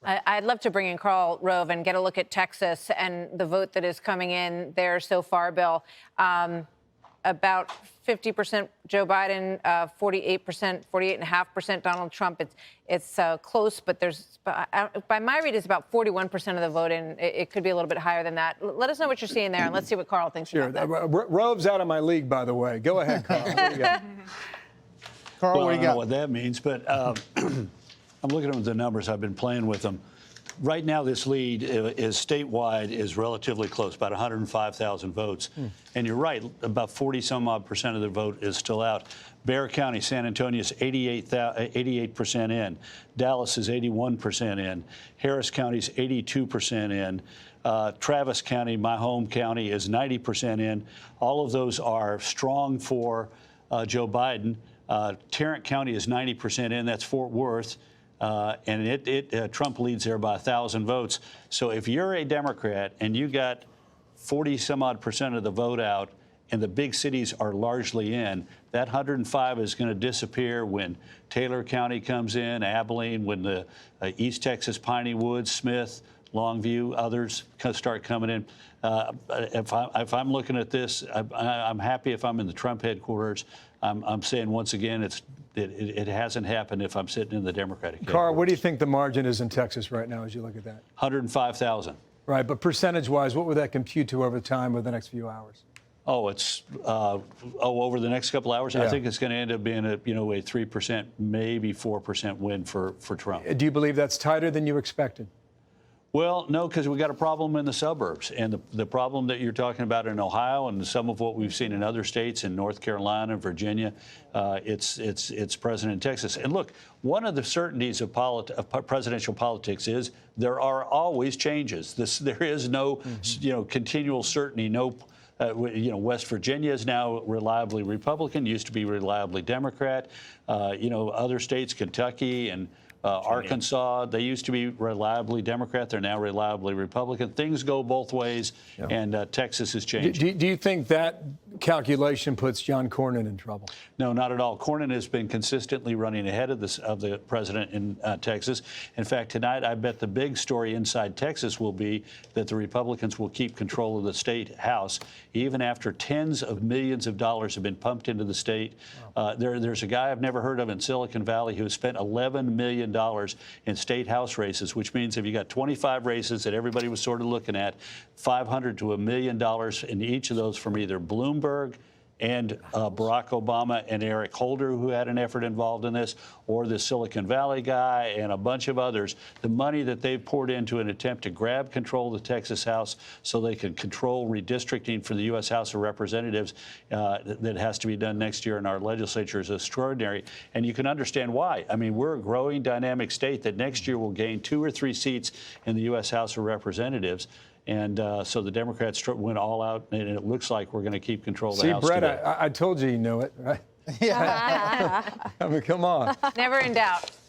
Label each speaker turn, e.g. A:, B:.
A: I'd love to bring in Karl Rove and get a look at Texas and the vote that is coming in there so far, Bill. About 50% Joe Biden, 48%, 48.5% Donald Trump. It's close, but there's, by my read, it's about 41% of the vote, and it could be a little bit higher than that. Let us know what you're seeing there, and let's see what Karl thinks about that.
B: Rove's out of my league, by the way. Go ahead, Karl. What do you got?
C: Karl,
D: Well,
C: what
D: I
C: do you
D: don't know
C: got?
D: what that means, but I'm looking at the numbers. I've been playing with them. Right now, this lead is statewide is relatively close, about 105,000 votes. And you're right, about 40-some-odd% of the vote is still out. Bexar County, San Antonio is 88% in. Dallas is 81% in. Harris County is 82% in. Travis County, my home county, is 90% in. All of those are strong for Joe Biden. Tarrant County is 90% in. That's Fort Worth. And Trump leads there by 1,000 votes. So if you're a Democrat and you got 40-some-odd% of the vote out and the big cities are largely in, that 105 is going to disappear when Taylor County comes in, Abilene, when the East Texas, Piney Woods, Smith, Longview, others start coming in. If I'm looking at this, I'm happy if I'm in the Trump headquarters. I'm saying once again, it hasn't happened if I'm sitting in the Democratic headquarters.
B: Karl, what do you think the margin is in Texas right now as you look at that?
D: 105,000.
B: Right, but percentage-wise, what would that compute to over time over the next few hours?
D: Oh, it's over the next couple hours.
B: Yeah.
D: I think it's going to end up being a 3%, maybe 4% win for Trump.
B: Do you believe that's tighter than you expected?
D: Well, no, because we got a problem in the suburbs, and the problem that you're talking about in Ohio and some of what we've seen in other states, in North Carolina, Virginia, it's present in Texas. And look, one of the certainties of presidential politics is there are always changes. There is no, continual certainty. No. West Virginia is now reliably Republican, used to be reliably Democrat. Other states, Kentucky and Arkansas, they used to be reliably Democrat. They're now reliably Republican. Things go both ways, and Texas has changed.
B: Do you think that calculation puts John Cornyn in trouble?
D: No, not at all. Cornyn has been consistently running ahead of the president in Texas. In fact, tonight, I bet the big story inside Texas will be that the Republicans will keep control of the state house, even after tens of millions of dollars have been pumped into the state. There's a guy I've never heard of in Silicon Valley who has spent $11 million in state house races, which means if you got 25 races that everybody was sort of looking at, $500 to $1 million in each of those from either Bloomberg and Barack Obama and Eric Holder, who had an effort involved in this, or the Silicon Valley guy and a bunch of others, the money that they've poured into an attempt to grab control of the Texas House so they can control redistricting for the U.S. House of Representatives that has to be done next year in our legislature is extraordinary. And you can understand why. I mean, we're a growing, dynamic state that next year will gain 2 or 3 seats in the U.S. House of Representatives. And so the Democrats went all out, and it looks like we're going to keep control of the House.
B: See, Brett,
D: today.
B: I told you knew it, right?
C: Yeah.
B: I mean, come on.
A: Never in doubt.